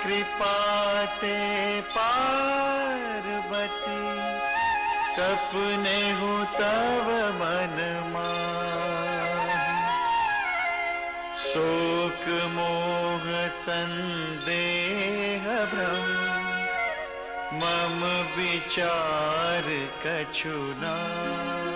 कृपाते पार्वती, सपने हूँ तव मन माही। शोक मोह संदेह भ्रम, मम विचार कछु नाहि।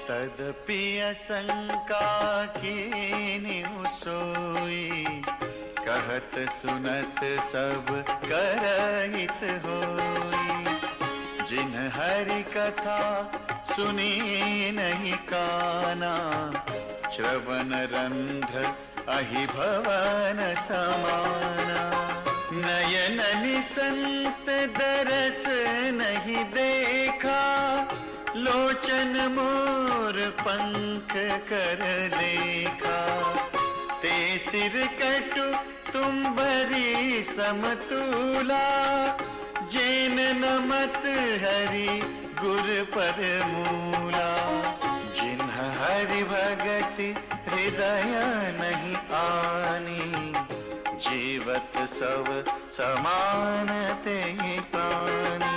तदपि असंका कीन्हु सोई, कहत सुनत सब करहित होई। जिन हरि कथा सुनी नहीं काना, श्रवण रंध्र अहि भवन समाना। नयन निसंत दरस नहीं देखा, लोचन मोर पंख कर लेखा। ते सिर कटु तुम बरी समतूला, जैन नमत हरि गुर पर मूला। जिन्ह हरि भगति हृदय नहीं आनी, जीवत सब समान ते प्राणी।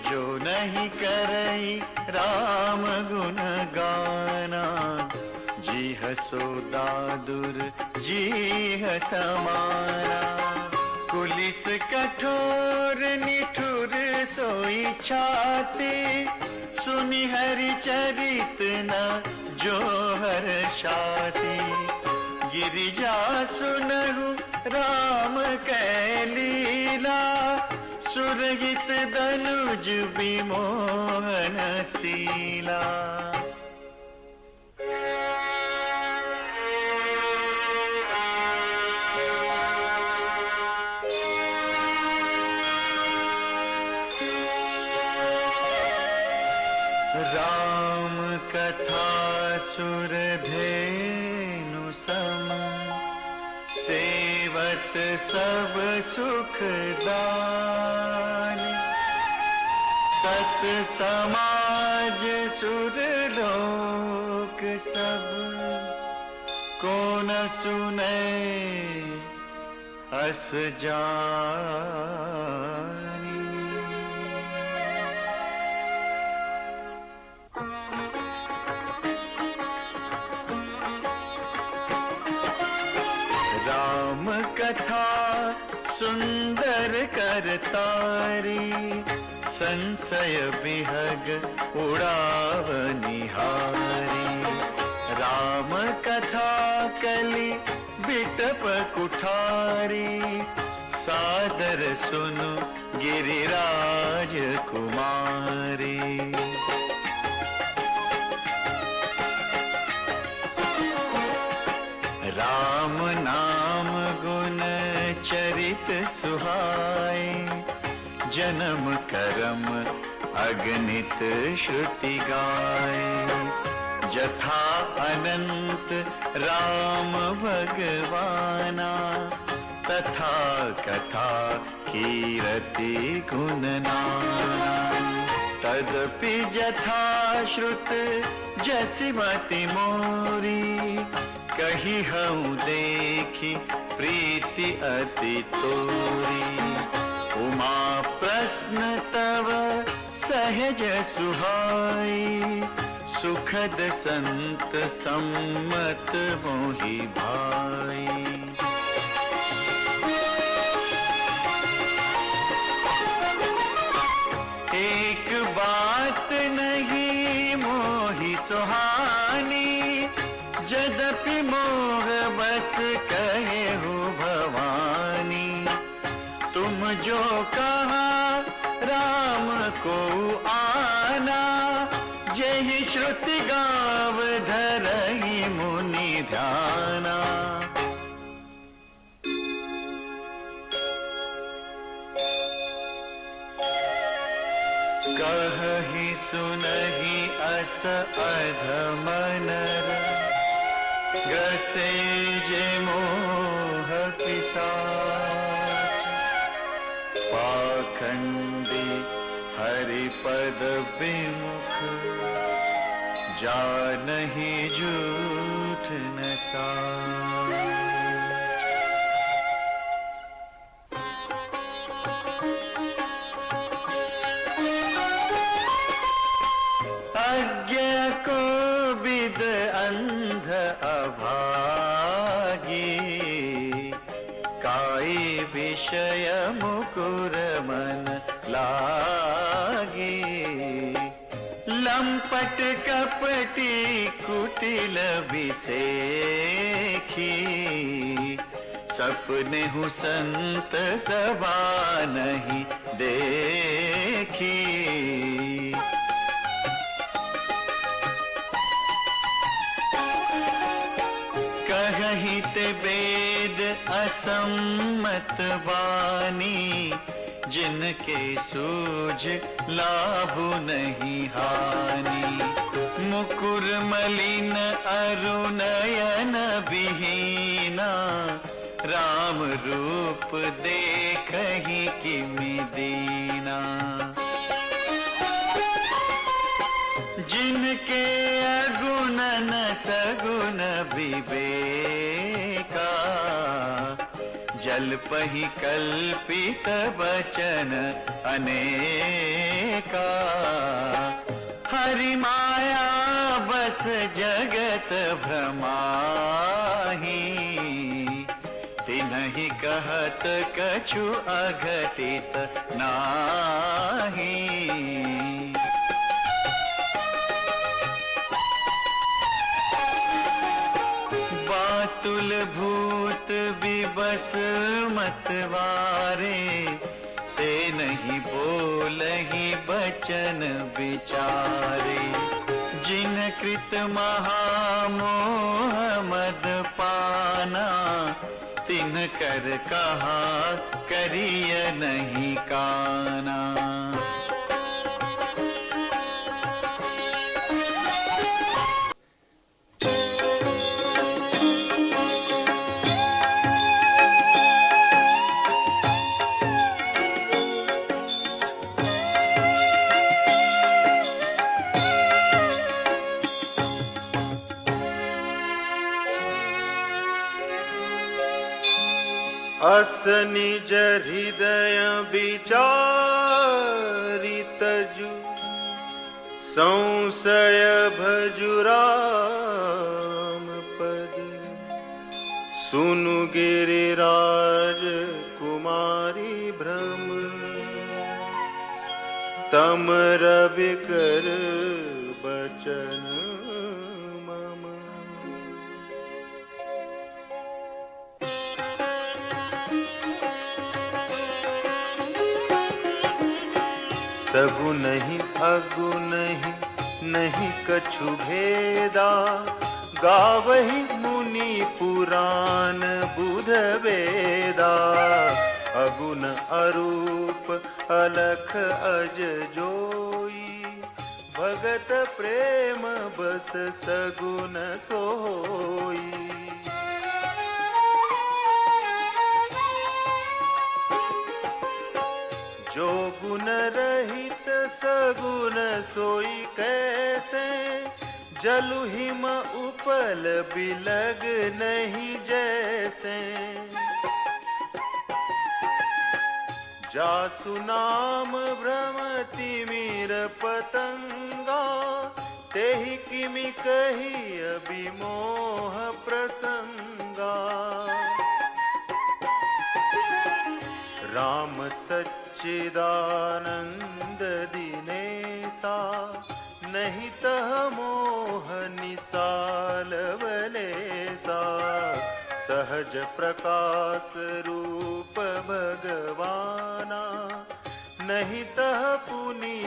जो नहीं करई राम गुण गाना, जीह सो दादुर जीह समाना। कुलिस कठोर निठुर सोई छाती, सुनि हरि चरित न जो हर्षाति। गिरिजा सुनहु राम कै लीला, सुरहित दनुज विमोहन शीला। राम कथा सुरधेनु सम, सेवत सब सुखदानी। सत समाज सुरलोक सब, को न सुने अस जानी। राम कथा सुंदर करतारी, संशय विहग उड़ावनिहारी। राम कथा कलि बिटप कुठारी, सादर सुनु गिरिराज कुमारी। राम नाम गुण चरित सुहाए, जन्म करम अगणित श्रुति गाए। जथा अनंत राम भगवाना, तथा कथा कीरति गुण नाना। तदपि जथा श्रुत जसिमति मोरी, कही हूँ देखी प्रीति अति तोरी। उमा प्रश्न तव सहज सुहाई, सुखद संत सम्मत मोहि भाई। एक बात नहीं मोहि सुहानी, यद्यपि मोह बस कहे हो भवानी। तुम जो कहा राम को आना, यही श्रुति गाव धरहि मुनि ध्याना। कहि सुनहि अस अधम नर, ग्रसे जे मोह हरिपद विमुख जा नहीं झूठ न साच। अज्ञा को विद अंध अभागी काई विषय मुकुर मन लागी। लंपट कपटी कुटिल विसेखी सपने हूँ संत सभा नहीं देखी। कहित वेद असम्मत वाणी जिनके सूझ लाभ नहीं हानि। मुकुर मलिन अरुणयन विहीना राम रूप देखहि किमि दीना। जिनके अगुण न सगुण विवेका जल्पहि कल्पित वचन अनेका। हरि माया बस जगत भ्रमाहि तिन्हि कहत कछु अघटित नाहि। बातुल भूत विबस मतवारे ते नहीं बोलहि बचन विचारे। जिन कृत महामोह मद पाना तिन कर कहा करिय नहीं काना। अस निज हृदय विचारितजु संशय भजु राम पद। सुनु गिरिराज कुमारी भ्रम तम रवि कर बचन मम। सगु नहीं अगु नहीं नहीं कछु भेदा। गावहि मुनि पुराण बुध वेदा। अगुण अरूप अलख अज जोई भगत प्रेम बस सगुण सोई। जो गुण रहित सगुण सोई कैसे। जलु हिम उपल बिलग नहीं जैसे। जासु नाम भ्रमति मीर पतंगा तेहि किमि कही अभिमोह प्रसंगा। राम सच्चिदानंद दिनेसा नहीं तह मोह निसाल वलेसा। सहज प्रकाश रूप भगवाना नहीं तह पुनि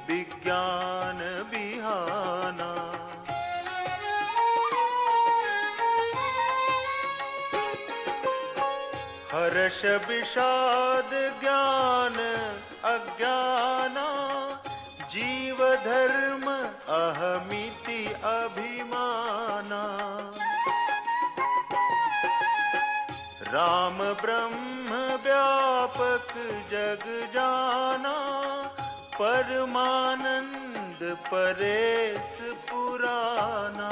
विज्ञान बिहाना। हर्ष विषाद ज्ञान अज्ञाना। जीव धर्म अहमिति अभिमाना। राम ब्रह्म व्यापक जग जाना। परमानंद परेश पुराना।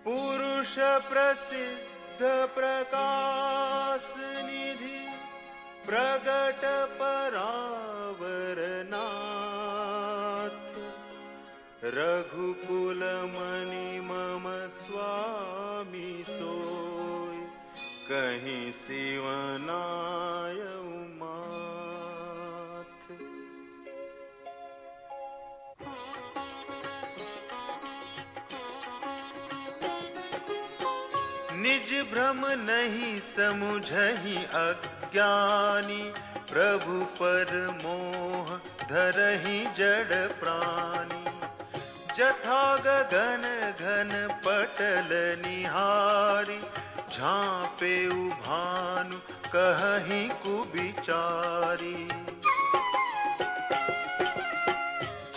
पुरुष प्रसिद्ध प्रकाश निधि प्रगट परावरनाथ, रघुकुल मणि मम स्वामी सोय, कहीं सिवनायउ माथ। निज भ्रम नहीं समुझहि अज्ञानी, प्रभु पर मोह धरहि जड़ प्राणी। जथा गगन घन पटल निहारी, झांपे भानु कहहि कुबिचारी।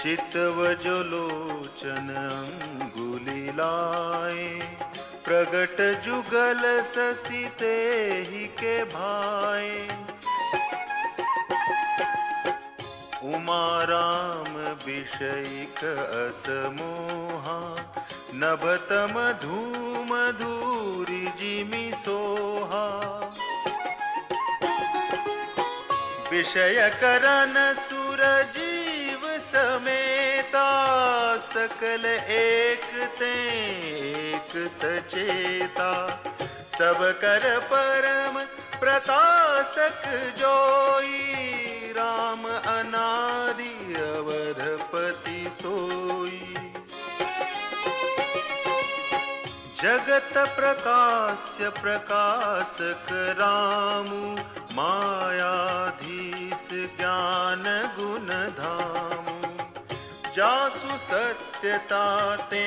चितव जो लोचन अंगुली लाए, प्रगट जुगल ससी तेहि के भाए। उमा राम विषयिक असमोहा, नभतम धूम धूरि जिमि सोहा। विषय करन सुर जीव समेता, सकल एक ते एक सचेता। सब कर परम प्रकाशक जोई, राम अनादि अवधपति सोई। जगत प्रकाश्य प्रकाशक रामु, मायाधीश ज्ञान गुण धामु। जासु सत्यता ते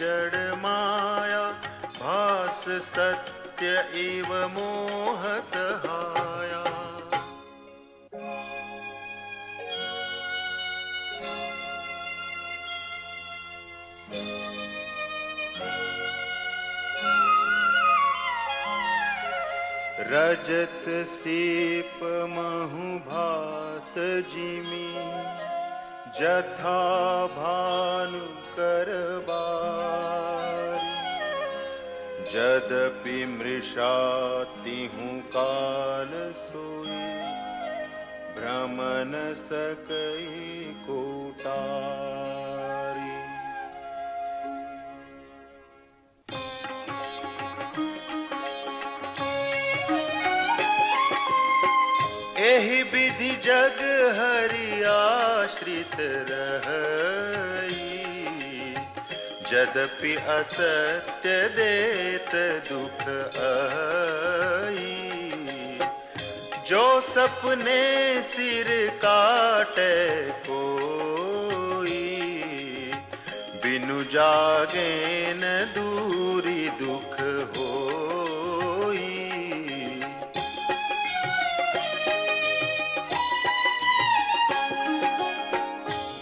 जड़ माया, भास सत्य एव मोह सहाया। रजत सीप महु भास जिमि, जथा भानु करबारी। यद्यपि मृषा तिहु काल सोई, भ्रम न सकई कोटारी। एहि विधि जग हरि आश्रित रहई, यद्यपि असत्य देत दुख आई। जो सपने सिर काटे कोई, बिनु जागे न दूरी दुख होई।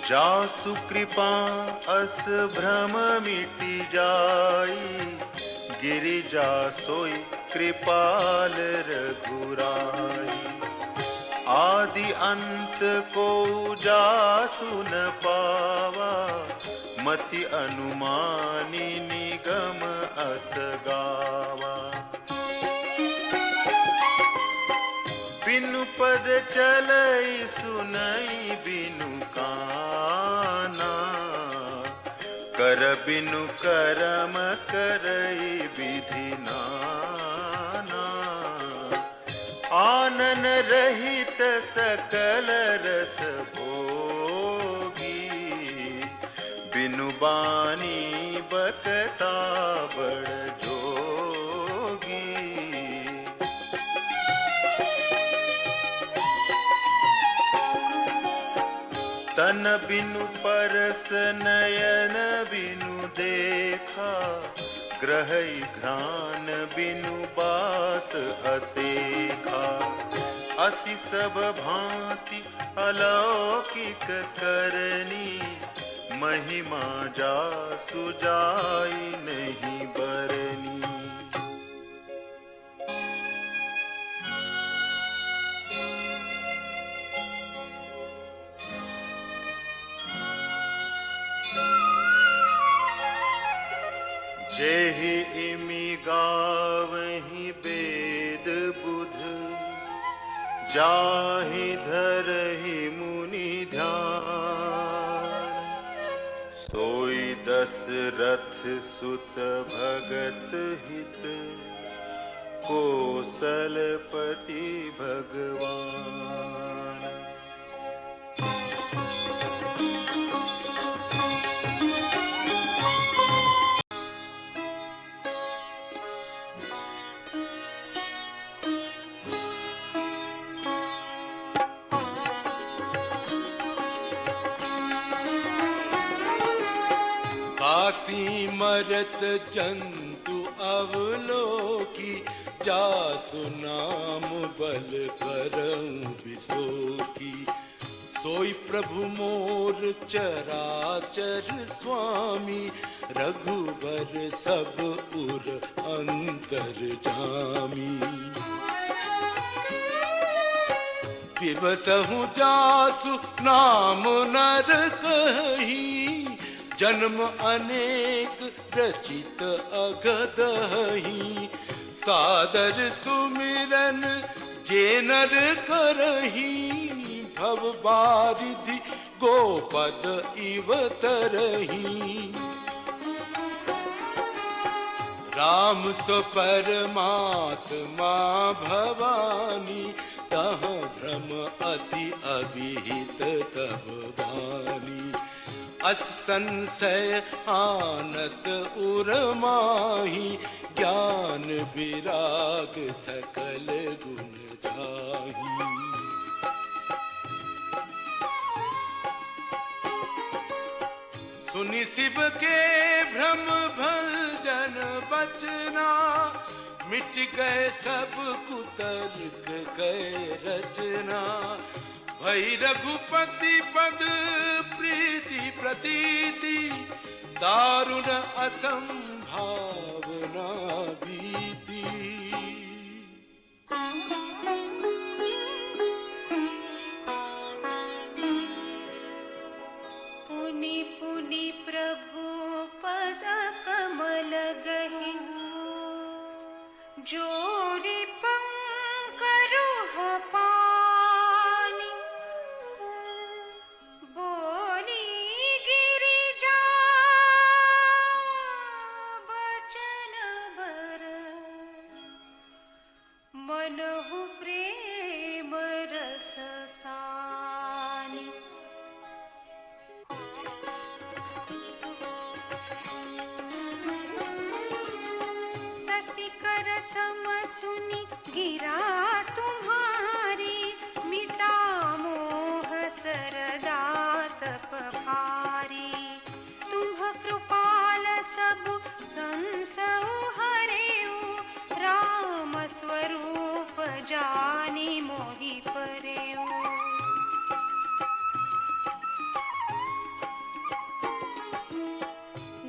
जासु कृपा अस भ्रम मिटि जाई, गिरिजा सोई कृपाल रघुराई। आदि अंत को जासु न पावा, मति अनुमानी निगम अस गावा। बिनु पद चलई सुनई बिनु काना, कर बिनु करम करई विधि नाना। आनन रहित सकल रस भोगी, बिनु बानी बकता बड़ जोगी। तन बिनु परस नयन बिनु देखा, ग्रहई घ्राण बिनु बास असेखा। असि सब भांति अलौकिक करनी, महिमा जासु जाई नहीं बरनी। जेहि इमि गावहि वेद बुध, जाहि धरहि मुनि ध्यान। सोई दशरथ सुत भगत हित, कोसलपति भगवान। कासी मरत जंतु अवलोकी, जासु नाम बल करऊं बिसोकी। सोई प्रभु मोर चराचर स्वामी, रघुबर सब उर अंतर जामी। दिवसहु जासु नाम नर कही, जन्म अनेक रचित अगदहि। सादर सुमिरन जे नर करही, भव बारिधि गोपद इव तरही। राम सो परमात्मा भवानी, तह भ्रम अति अभिहित तब वानी। अस संशय आनत उरमाही, ज्ञान विराग सकल गुण जाही। सुनि शिव के भ्रम भंजन बचना, मिट गए सब कुतर्क कय रचना। भई रघुपति पद प्रीति प्रतीति, दारुण असंभावना भीति। पुनि पुनि प्रभु पद कमल गहि, जोरि पंकरुह पानी। बोली गिरिजा बचन बर, मनहु प्रेम रस सानी। शशिकर सम सुनि गिरा तुम्हारी, मिटा मोह सरदा तप भारी। तुम्ह कृपाल सब संसौ हरेऊ, राम स्वरूप जानि मोहि परेऊ।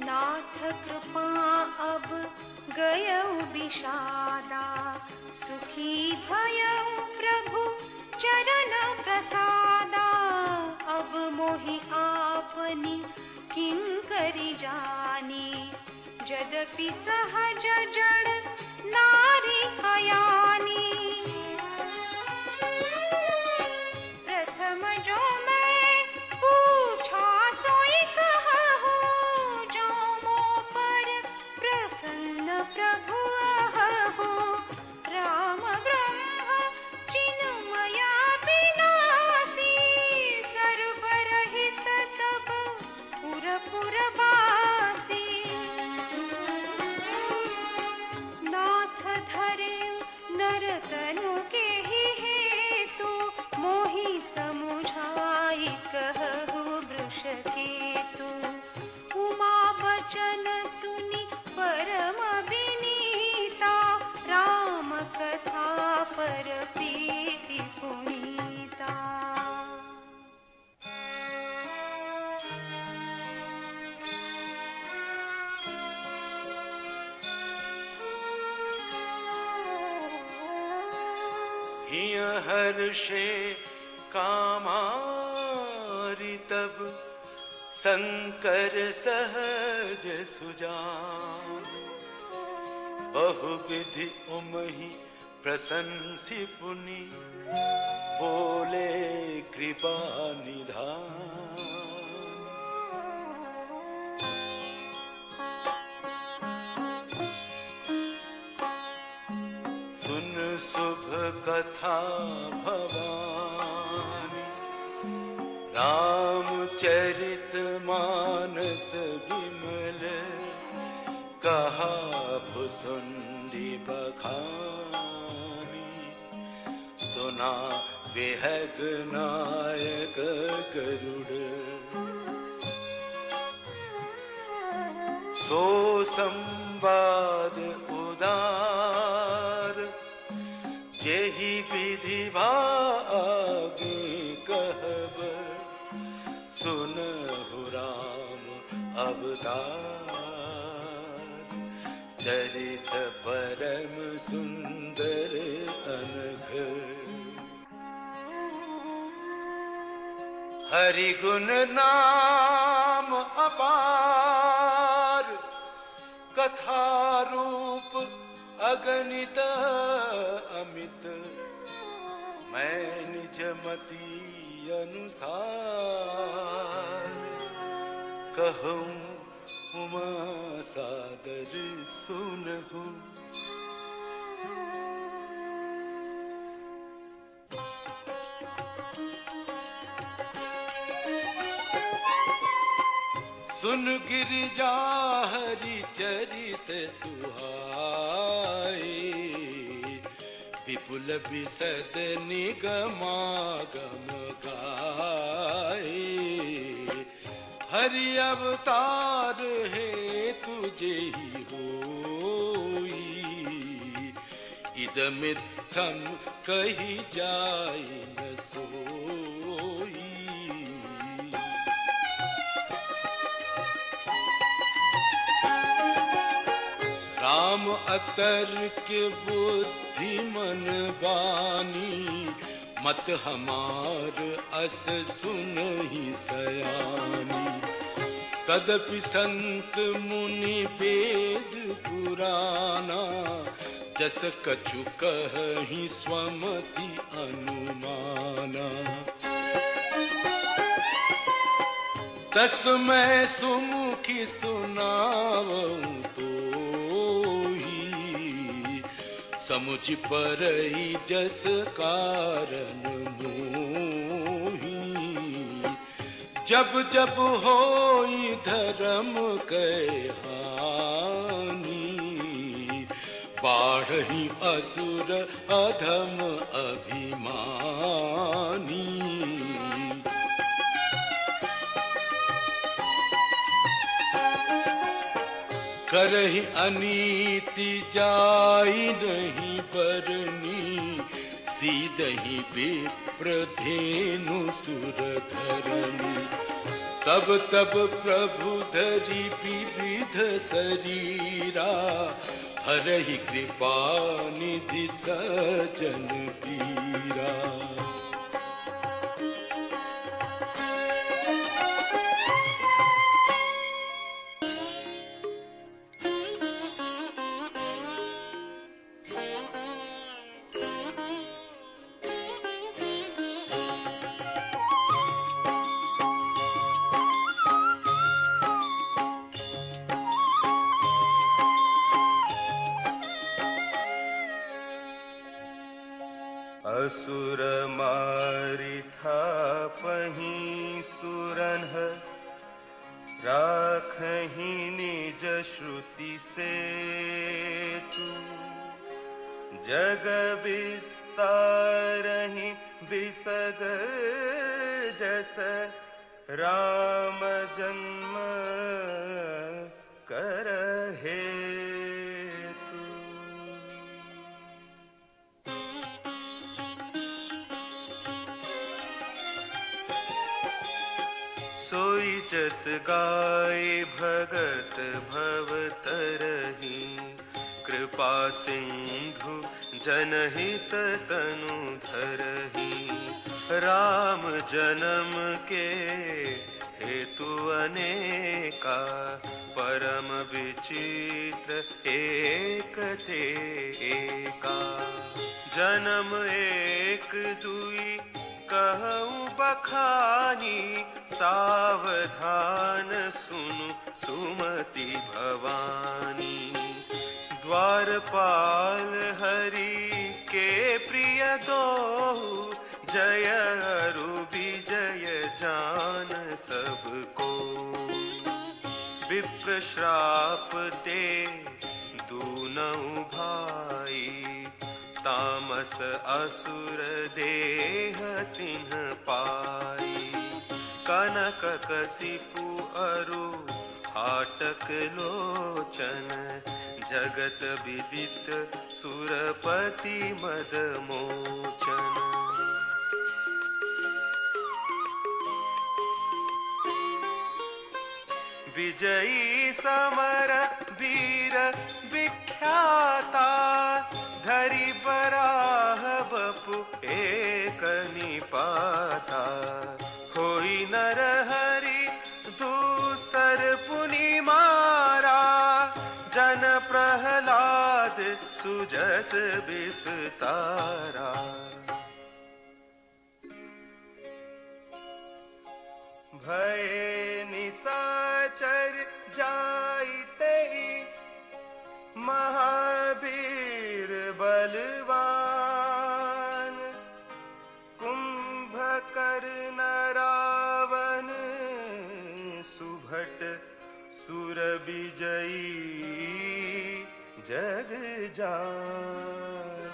नाथ कृपा अब गयऊ विषादा, सुखी भयऊ प्रभु चरण प्रसादा। अब मोहि आपनी किंकरि जानी, यद्यपि सहज जड़ नारी कयानी। प्रथम जो मैं पूछा सोई कहूँ, जो मो पर प्रसन्न प्रभु अहु। राम ब्रह्म चिन्मया विनाशी, सर्वरहित सब उर पुरवासी। हर्षे कामारि तब शंकर सहज सुजान। बहुविधि उमहि प्रशंसी पुनि बोले कृपा निधान। सुन शुभ कथा भवानी रामचरित मानस विमल। कहा भुसुंडी बखानी सुना विहग नायक गरुड़। सो संवाद उदार यही विधि भागे कहब। सुनहु राम अवतार चरित परम सुंदर अनघ। हरि गुण नाम अपार कथा रूप अगणित अमित। मैं निज मति अनुसार कहूँ उमा सादर सुनहु। सुन गिरिजा हरि चरित सुहाई। विपुल विशद निगमागम गाए। हरि अवतार है तुझे ही होई। इदमित्थम कही जाय न सोई। राम अतर्क बुद्धि मन बानी। मत हमार अस सुनहि सयानी। तदपि संत मुनि वेद पुराना। जस कछु कहि स्वमति अनुमाना। तस मैं सुमुखी सुनावऊं तो समुझ परई जस कारण मोही। जब जब होई धर्म के हानि। बाढ़हि असुर अधम अभिमानी। करहि अनीति जाई नहीं बरनी। सीधहि विप्र धेनु सुर धरनी। तब तब प्रभु धरि विविध शरीरा। हरहि कृपा निधि सजन पीरा। असुर मारि थापहि सुरन। राखहि निज श्रुति से तू। जग विस्तारहि विसग जस। राम जन्म करहे। सोई जस गाय भगत भव तरहि। कृपा सिंधु जनहित तनु धरहि, राम जन्म के हेतु अनेका, परम विचित्र एक ते एका। जन्म एक दुई कहूँ बखानी, सावधान सुनु सुमति भवानी। द्वारपाल हरि के प्रिय दोहु, जय अरु विजय जान सबको। विप्र श्राप ते दूनौ भाई, तामस असुर देह तिन्ह पाई। कनक कसिपु अरु हाटक लोचन, जगत विदित सुरपति मद मोचन। विजयी समर वीर विख्याता, धरि बराह बपु एक निपाता। होई नर हरि दूसर पुनि मारा, जन प्रहलाद सुजस विस्तारा। भय निशाचर जाइते, महावीर बलवान। कुंभकर्ण रावण सुभट, सुर विजयी जग जान।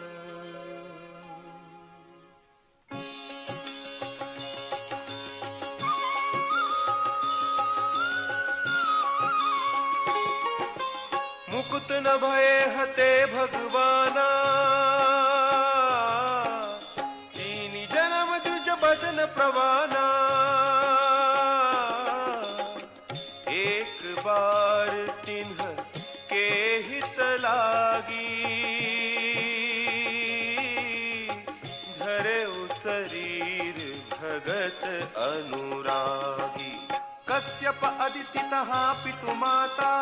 मुकुत न भये हते भगवाना, तीनि जन्म द्विज बचन प्रवाना। एक बार तिन्ह के हित लागी, धरे शरीर भगत अनुरागी। कश्यप अदिति तहा पितु माता,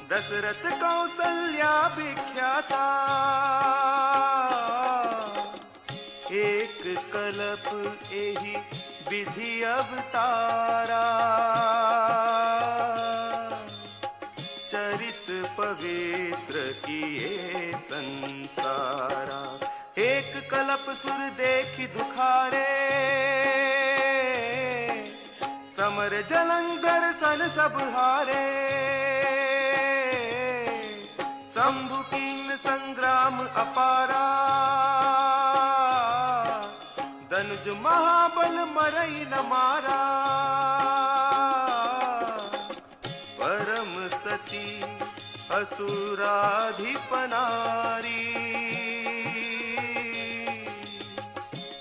दशरथ कौसल्या विख्याता। एक कल्प एहि विधि अवतारा, चरित पवित्र किए संसारा। एक कल्प सुर देखि दुखारे, समर जलंधर सन सब हारे। शंभु कीन संग्राम अपारा, धनुज महाबल मरई न मारा। परम सती असुराधिप नारी,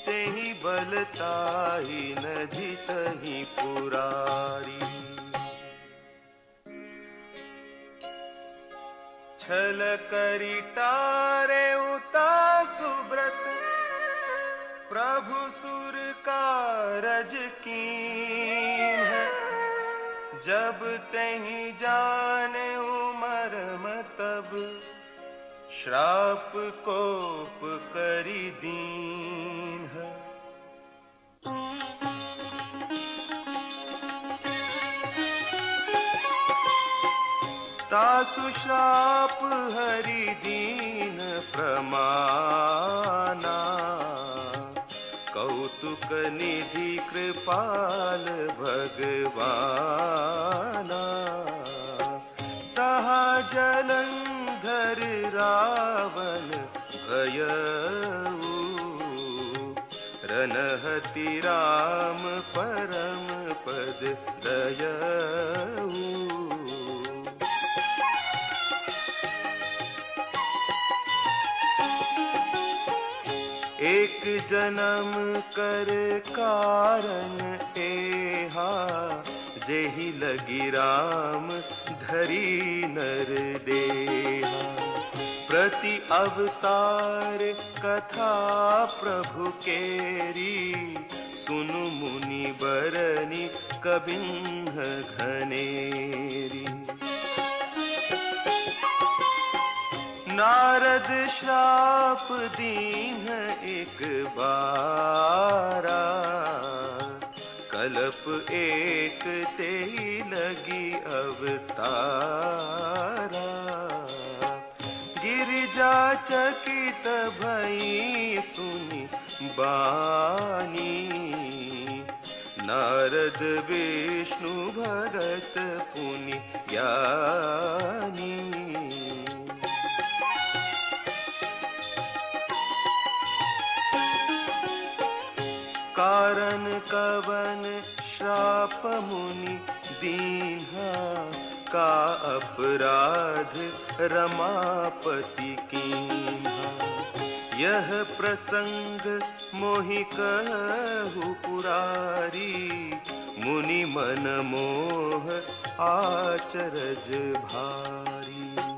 तेहि बलताहि न जितहि पुरारी। छल करी टारे उता सुब्रत, प्रभु सुर कारज कीन। जब तहि जाने मर्म तब, श्राप कोप करी दीन। तासु श्राप हरि दीन प्रमाना, कौतुक निधि कृपाल भगवाना। तहा जलंधर रावण भयऊ, रनहति राम परम पद दयऊ। एक जन्म कर कारण एहा, जेहि लगी राम धरी नर देहा। प्रति अवतार कथा प्रभु केरी, सुनु मुनि बरनी कबिन्ह घनेरी। नारद श्राप दीन्ह एक बारा, कल्प एक तेई लगी अवतारा। गिरिजा चकित भई सुनि बानी, नारद विष्णु भगत पुनि ज्ञानी। कारण कवन श्राप मुनि दीन्हा, का अपराध रमापति कीन्हा। यह प्रसंग मोहि कहु पुरारी, मुनि मन मोह आचरज भारी।